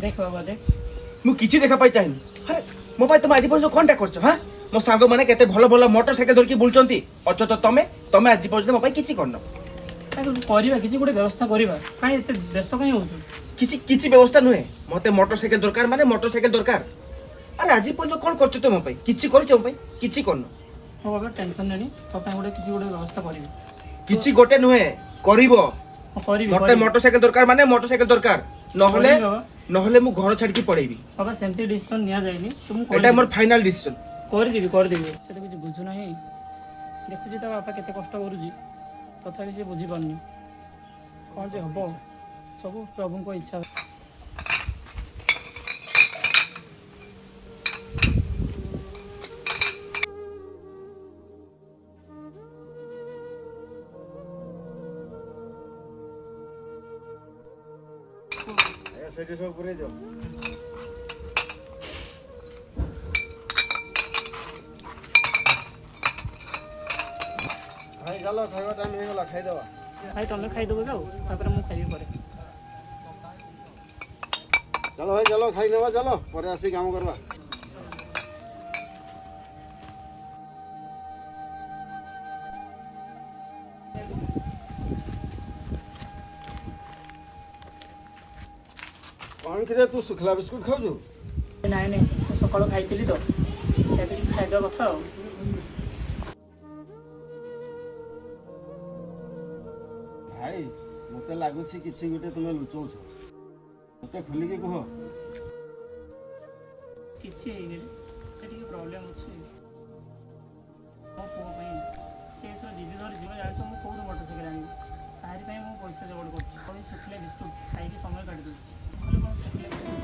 देख बाबा देख मु किछि देखा पाई चाहिनी। अरे मो भाई तुम आज पर्यंत कोनटा करछ हां मो सांग माने केते भलो भलो मोटरसाइकिल धरकी बुलचंती अच तो तमे आज पर्यंत मो भाई किछि करनो करवा किसी गोटे व्यवस्था करवा कहीं एते व्यस्त कहीं होछु किछि किछि व्यवस्था नुहे मते मोटरसाइकिल दरकार माने मोटरसाइकिल दरकार। अरे आज पर्यंत कोन करछ तो मो भाई किछि करछ मो भाई किछि करनो हो बाबा टेंशन नेनी तो पय गोटे किसी गोटे व्यवस्था करबी किछि गोटे नुहे करिवो करबी मते मोटरसाइकिल दरकार माने मोटरसाइकिल दरकार नहले नहले मु घर छाड़ के पड़ेबी बाबा सेमती डिसीजन निया जायनी तुम एटा मोर फाइनल डिसीजन कर देबी से तो कुछ बुझु नाही देखु ता बापा केते कष्ट करूजी तथापि से बुझी पारनी कौन जे हबो सब प्रभु को इच्छा सेठी सब पुरे जाओ भाई चलो खाଇବା टाइम हे गला खाइ देबा भाई तमे खाई देबो जाओ तापर मु खाइबी परे चलो भाई चलो खाई नेबा चलो परे आसी काम करबा कौन करे तू सुखला बिस्कुट खाऊ नाଇଁ ନାଇଁ ସକାଳୁ ଖାଇଥିଲି ତ ଏବେ କିଛି ଖାଇଦେବା କଥା ଆଉ भाई मते लागुछि किछि गुटे तुमे लुचौछ मते खुली के कहो କିଛି ହେଇନି ସେ ଟିକେ ପ୍ରୋବ୍ଲେମ୍ ଅଛି ମୋ ପୁଅ ପାଇଁ ସେ ଏଥର ଦିଦି ଧରି ଯିବ ଜାଣିଛ ମୁଁ କେଉଁଠୁ ମୋଟରସାଇକେଲ ଆଣିବି ତାରି ପାଇଁ ମୁଁ ପଇସା ଯୋଗାଡ଼ କରୁଛି ଆଉ ଶୁଖିଲା ବିସ୍କୁଟ୍ ଖାଇକି ସମୟ କାଟି ଦେଉଛି ନହେଲେ କ'ଣ ଶୁଖିଲା ବିସ୍କୁଟ୍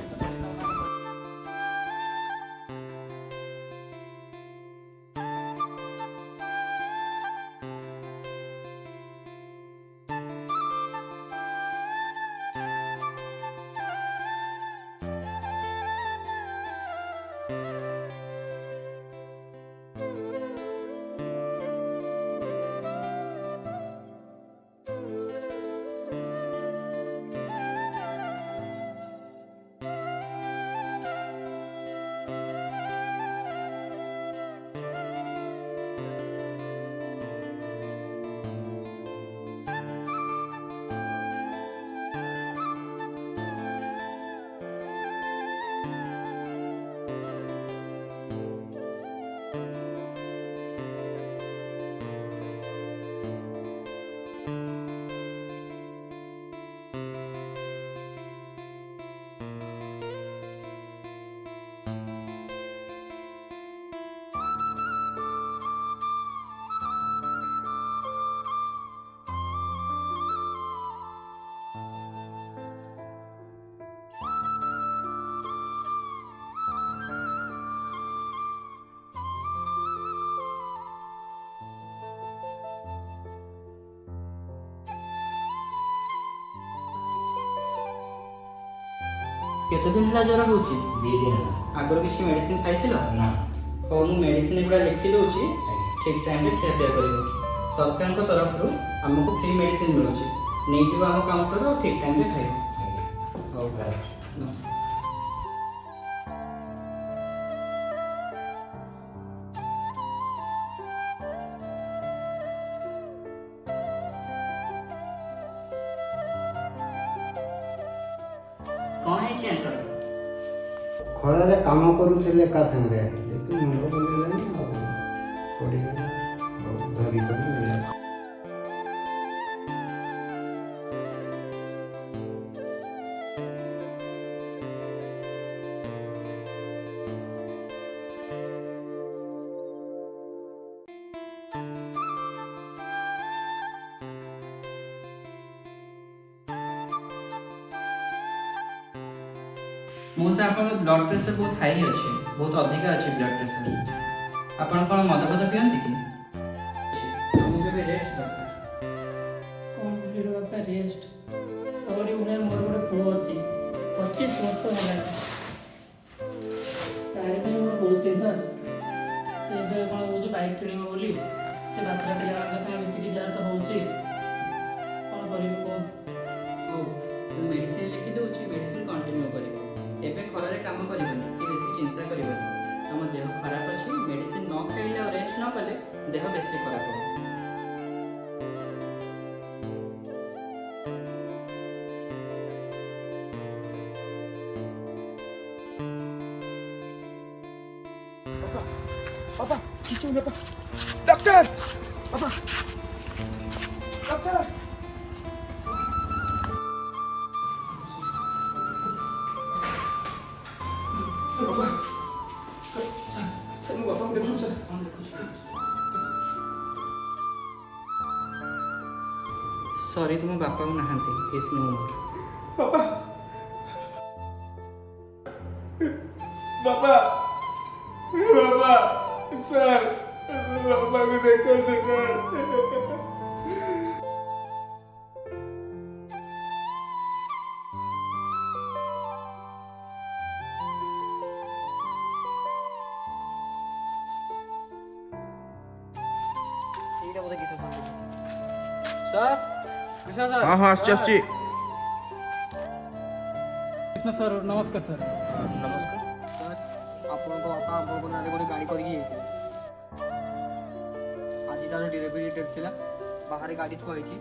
केते दिन होला जरा होची 2 दिन होला आगर किसी मेडिसिन खाइथिलो ना हो मु मेडिसिन गुडा लिखि दोची ठीक टाइम रे खेपिया करिवो सरकार को तरफ रु हमको फ्री मेडिसिन मिलुची नै जीवा हम काउंटर और ठीक टाइम रे खाइबो हो भाई नमस्कार कौन है चेंकर खरारे काम करूथिले का संगे देखि मुंड बनेलानी पड़ी धरी पड़ी मोसे आपन ब्लड प्रेशर बहुत हाई अछि बहुत अधिक अछि ब्लड प्रेशर आपन कोन मद पद पियंती कि हमके भी रेस्ट दरकार कोन फिर बापा रेस्ट तोरी उने मोर गोटे पुओ अछि 25 वर्ष होला तारे पे मोर बहुत चिंता से बे कोन बुझी बाइक किनिबो बोली से बातरा पिला କଥା मिछि कि जरा तो होउची कोन करिबो को ओ मेडिसिन लिखि दउची मेडिसिन कंटिन्यू करिबो ବେଶୀ ଖରାପ ହେବ। पापा किसी ने डॉक्टर पापा डॉक्टर पापा सर पापा देखो सर सॉरी तुम बापा नहांती इज नो मोर। पापा पापा पापा सर पापा को देखो देखो सर कृष्णा सर हाँ हाँ आसुची कृष्ण सर नमस्कार सर। नमस्कार सर ଆପଣଙ୍କ ବାପା ଆପଣଙ୍କ ନାଁରେ ଗୋଟେ ଗାଡ଼ି କରିକି ଯାଇଥିଲେ। ଆଜି ତାର ଡେଲିଭରି ଡେଟ୍ ଥିଲା। ବାହାରେ ଗାଡ଼ି ଥୁଆ ହେଇଛି।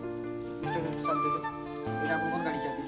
ମିଷ୍ଟର ସାମଦେବ ଏଇଟା ଆପଣଙ୍କର ଗାଡ଼ି ଚାବି।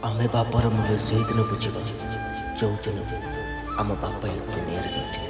आमे बापर मूल्य से दिन बुझा जो दिन आम बापा दुनिया नहीं थे।